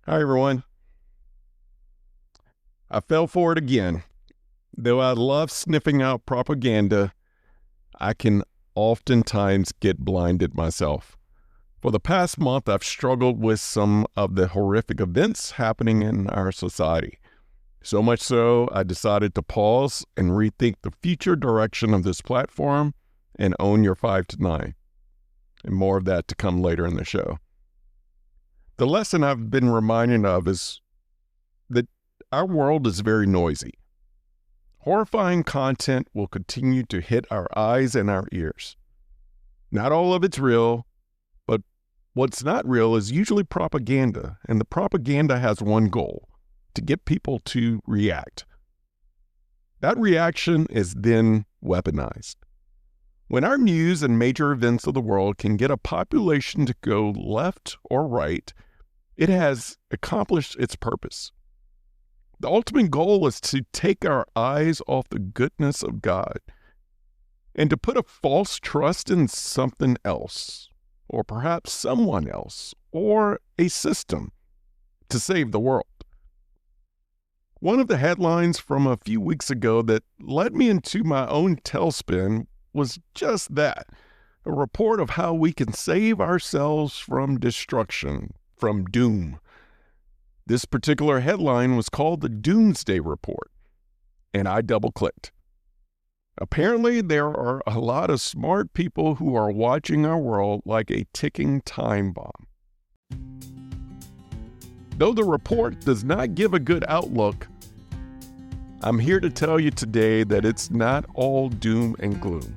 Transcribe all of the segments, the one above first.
Hi, everyone. I fell for it again. Though I love sniffing out propaganda, I can oftentimes get blinded myself. For the past month, I've struggled with some of the horrific events happening in our society. So much so, I decided to pause and rethink the future direction of this platform and own your 5 to 9. And more of that to come later in the show. The lesson I've been reminded of is that our world is very noisy. Horrifying content will continue to hit our eyes and our ears. Not all of it's real, but what's not real is usually propaganda, and the propaganda has one goal: to get people to react. That reaction is then weaponized. When our news and major events of the world can get a population to go left or right, it has accomplished its purpose. The ultimate goal is to take our eyes off the goodness of God and to put a false trust in something else, or perhaps someone else, or a system to save the world. One of the headlines from a few weeks ago that led me into my own tailspin was just that, a report of how we can save ourselves from destruction, from doom. This particular headline was called the Doomsday Report, and I double-clicked. Apparently, there are a lot of smart people who are watching our world like a ticking time bomb. Though the report does not give a good outlook, I'm here to tell you today that it's not all doom and gloom.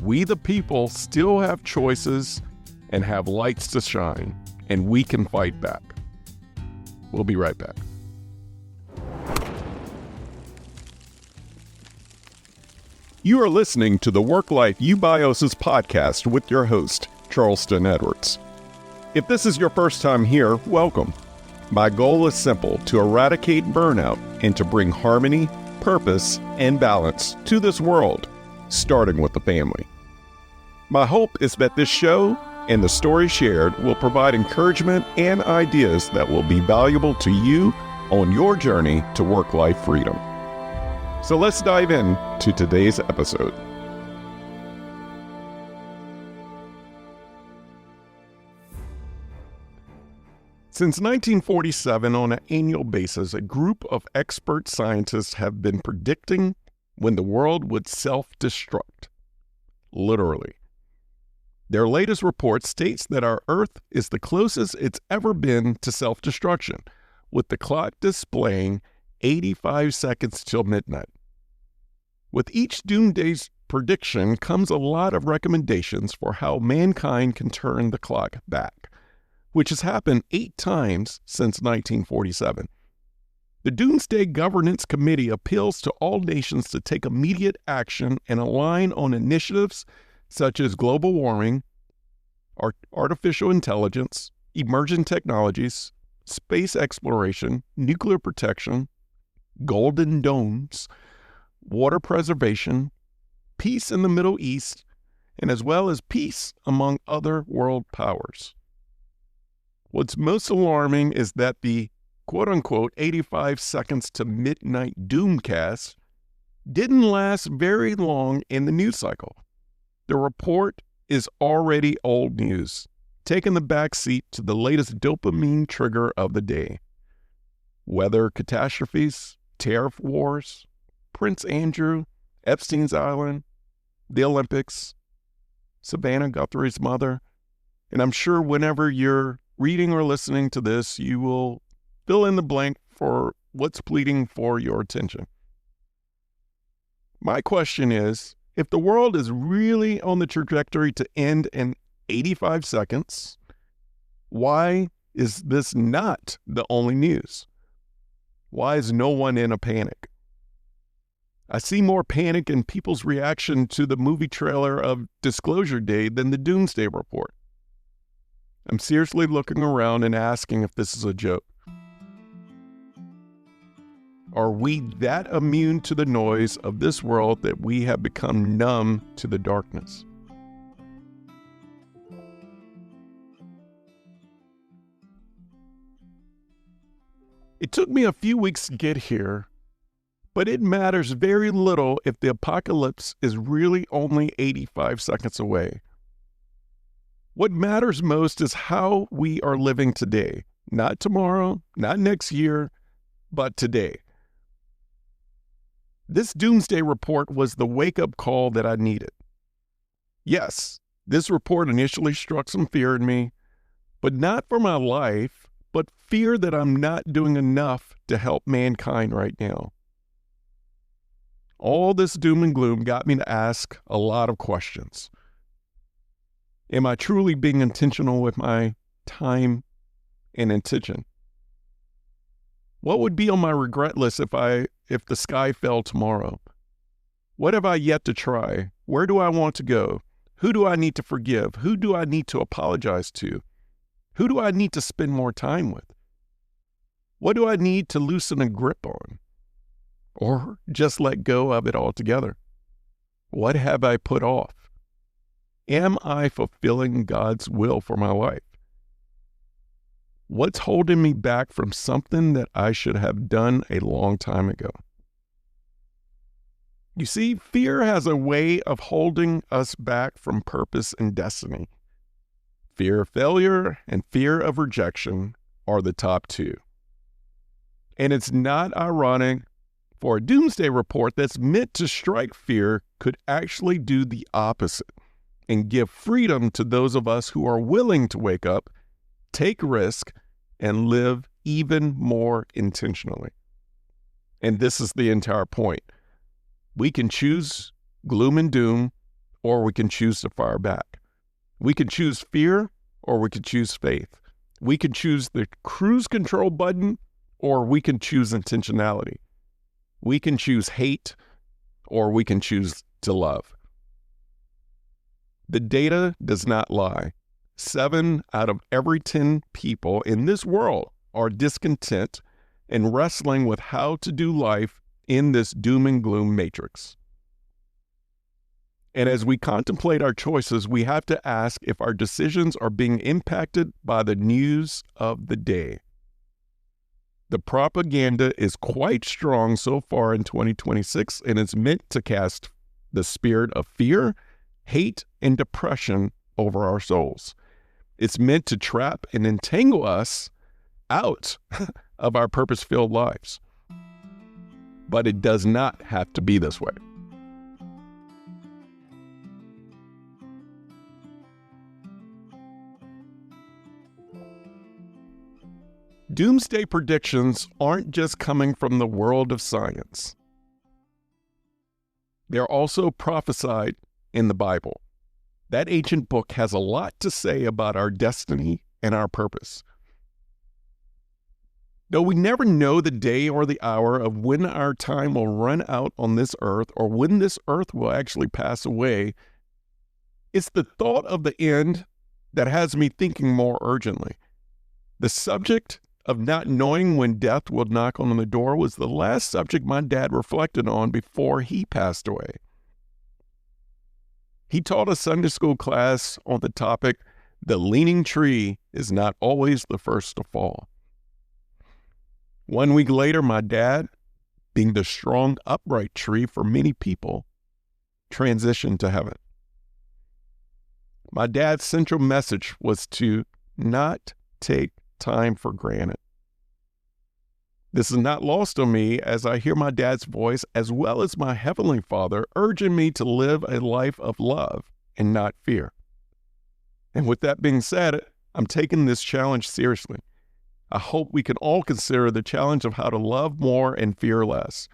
We, the people, still have choices and have lights to shine, and we can fight back. We'll be right back. You are listening to the Work Life Eubiosis podcast with your host, Charleston Edwards. If this is your first time here, welcome. My goal is simple: to eradicate burnout and to bring harmony, purpose, and balance to this world, starting with the family. My hope is that this show and the story shared will provide encouragement and ideas that will be valuable to you on your journey to work-life freedom. So let's dive in to today's episode. Since 1947, on an annual basis, a group of expert scientists have been predicting when the world would self-destruct. Literally. Their latest report states that our Earth is the closest it's ever been to self-destruction, with the clock displaying 85 seconds till midnight. With each doomsday prediction comes a lot of recommendations for how mankind can turn the clock back, which has happened 8 times since 1947. The Doomsday Governance Committee appeals to all nations to take immediate action and align on initiatives such as global warming, artificial intelligence, emerging technologies, space exploration, nuclear protection, golden domes, water preservation, peace in the Middle East, and as well as peace among other world powers. What's most alarming is that the quote-unquote 85 seconds to midnight doomcast didn't last very long in the news cycle. The report is already old news, taking the back seat to the latest dopamine trigger of the day. Weather catastrophes, tariff wars, Prince Andrew, Epstein's Island, the Olympics, Savannah Guthrie's mother, and I'm sure whenever you're reading or listening to this, you will fill in the blank for what's pleading for your attention. My question is, if the world is really on the trajectory to end in 85 seconds, why is this not the only news? Why is no one in a panic? I see more panic in people's reaction to the movie trailer of Disclosure Day than the Doomsday Report. I'm seriously looking around and asking if this is a joke. Are we that immune to the noise of this world that we have become numb to the darkness? It took me a few weeks to get here, but it matters very little if the apocalypse is really only 85 seconds away. What matters most is how we are living today, not tomorrow, not next year, but today. This Doomsday Report was the wake-up call that I needed. Yes, this report initially struck some fear in me, but not for my life, but fear that I'm not doing enough to help mankind right now. All this doom and gloom got me to ask a lot of questions. Am I truly being intentional with my time and intention? What would be on my regret list if the sky fell tomorrow? What have I yet to try? Where do I want to go? Who do I need to forgive? Who do I need to apologize to? Who do I need to spend more time with? What do I need to loosen a grip on? Or just let go of it altogether? What have I put off? Am I fulfilling God's will for my life? What's holding me back from something that I should have done a long time ago? You see, fear has a way of holding us back from purpose and destiny. Fear of failure and fear of rejection are the top two. And it's not ironic for a doomsday report that's meant to strike fear could actually do the opposite and give freedom to those of us who are willing to wake up, take risk, and live even more intentionally. And this is the entire point. We can choose gloom and doom, or we can choose to fire back. We can choose fear, or we can choose faith. We can choose the cruise control button, or we can choose intentionality. We can choose hate, or we can choose to love. The data does not lie. 7 out of every 10 people in this world are discontent and wrestling with how to do life in this doom and gloom matrix. And as we contemplate our choices, we have to ask if our decisions are being impacted by the news of the day. The propaganda is quite strong so far in 2026, and it's meant to cast the spirit of fear, hate, and depression over our souls. It's meant to trap and entangle us out of our purpose-filled lives. But it does not have to be this way. Doomsday predictions aren't just coming from the world of science. They're also prophesied in the Bible. That ancient book has a lot to say about our destiny and our purpose. Though we never know the day or the hour of when our time will run out on this earth or when this earth will actually pass away, it's the thought of the end that has me thinking more urgently. The subject of not knowing when death will knock on the door was the last subject my dad reflected on before he passed away. He taught a Sunday school class on the topic, "The leaning tree is not always the first to fall." 1 week later, my dad, being the strong, upright tree for many people, transitioned to heaven. My dad's central message was to not take time for granted. This is not lost on me as I hear my dad's voice, as well as my Heavenly Father, urging me to live a life of love and not fear. And with that being said, I'm taking this challenge seriously. I hope we can all consider the challenge of how to love more and fear less.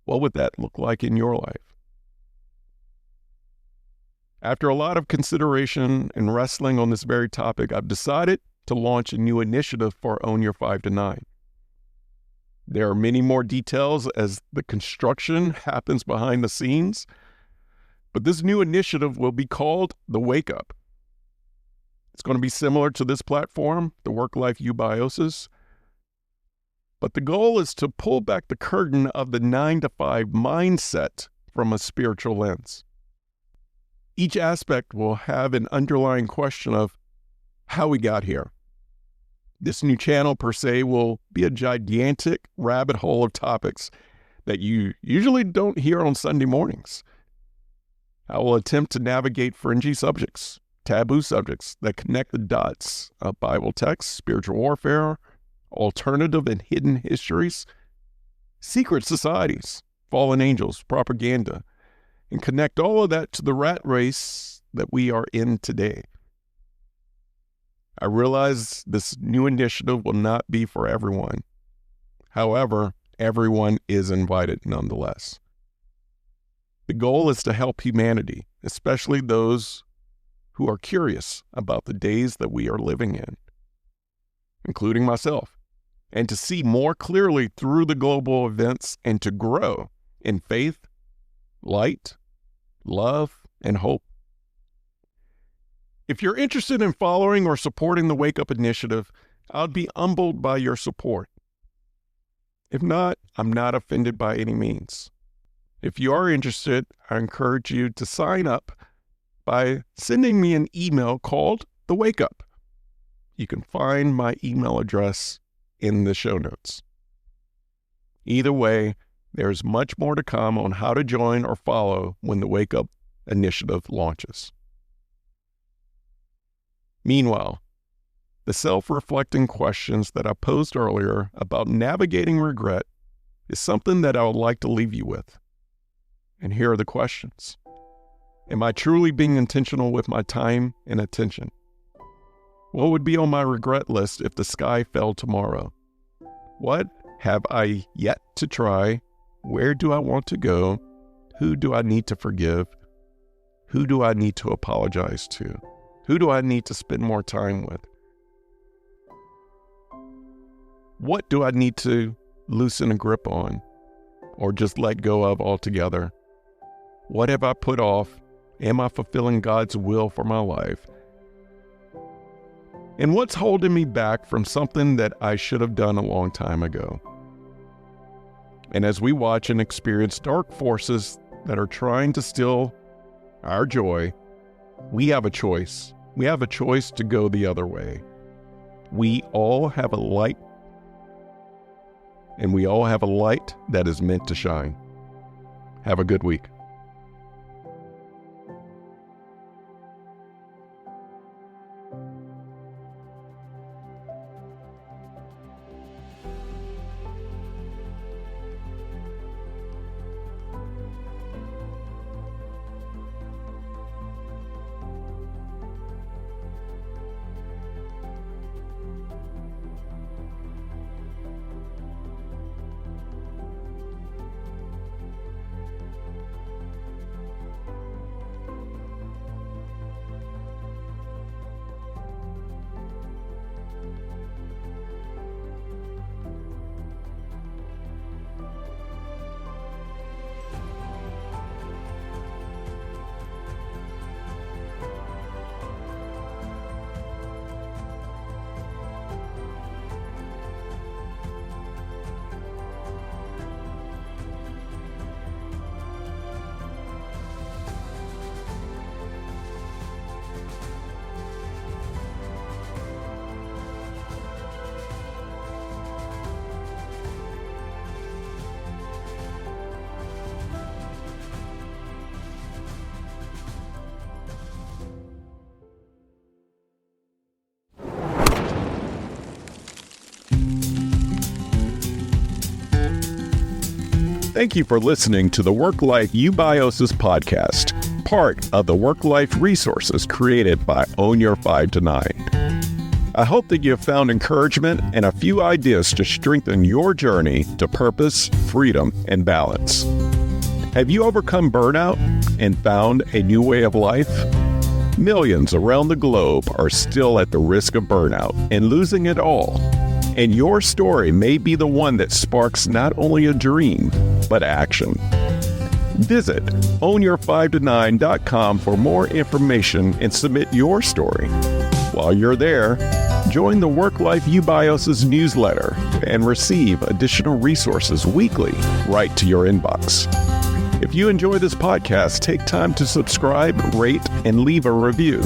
What would that look like in your life? After a lot of consideration and wrestling on this very topic, I've decided to launch a new initiative for Own Your 5 to 9. There are many more details as the construction happens behind the scenes, but this new initiative will be called The Wake Up. It's going to be similar to this platform, the Work-Life Eubiosis, but the goal is to pull back the curtain of the 9 to 5 mindset from a spiritual lens. Each aspect will have an underlying question of how we got here. This new channel, per se, will be a gigantic rabbit hole of topics that you usually don't hear on Sunday mornings. I will attempt to navigate fringy subjects, taboo subjects that connect the dots of Bible texts, spiritual warfare, alternative and hidden histories, secret societies, fallen angels, propaganda, and connect all of that to the rat race that we are in today. I realize this new initiative will not be for everyone. However, everyone is invited nonetheless. The goal is to help humanity, especially those who are curious about the days that we are living in, including myself, and to see more clearly through the global events and to grow in faith, light, love, and hope. If you're interested in following or supporting the Wake Up Initiative, I'd be humbled by your support. If not, I'm not offended by any means. If you are interested, I encourage you to sign up by sending me an email called The Wake Up. You can find my email address in the show notes. Either way, there's much more to come on how to join or follow when the Wake Up Initiative launches. Meanwhile, the self-reflecting questions that I posed earlier about navigating regret is something that I would like to leave you with. And here are the questions. Am I truly being intentional with my time and attention? What would be on my regret list if the sky fell tomorrow? What have I yet to try? Where do I want to go? Who do I need to forgive? Who do I need to apologize to? Who do I need to spend more time with? What do I need to loosen a grip on or just let go of altogether? What have I put off? Am I fulfilling God's will for my life? And what's holding me back from something that I should have done a long time ago? And as we watch and experience dark forces that are trying to steal our joy, we have a choice. We have a choice to go the other way. We all have a light, and we all have a light that is meant to shine. Have a good week. Thank you for listening to the Work Life Eubiosis podcast, part of the Work Life resources created by Own Your 5 to 9. I hope that you have found encouragement and a few ideas to strengthen your journey to purpose, freedom, and balance. Have you overcome burnout and found a new way of life? Millions around the globe are still at the risk of burnout and losing it all. And your story may be the one that sparks not only a dream, but action. Visit ownyour5to9.com for more information and submit your story. While you're there, join the Work Life Eubiosis newsletter and receive additional resources weekly right to your inbox. If you enjoy this podcast, take time to subscribe, rate, and leave a review.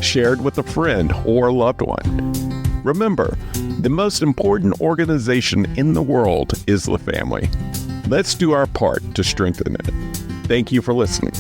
Share it with a friend or loved one. Remember, the most important organization in the world is the family. Let's do our part to strengthen it. Thank you for listening.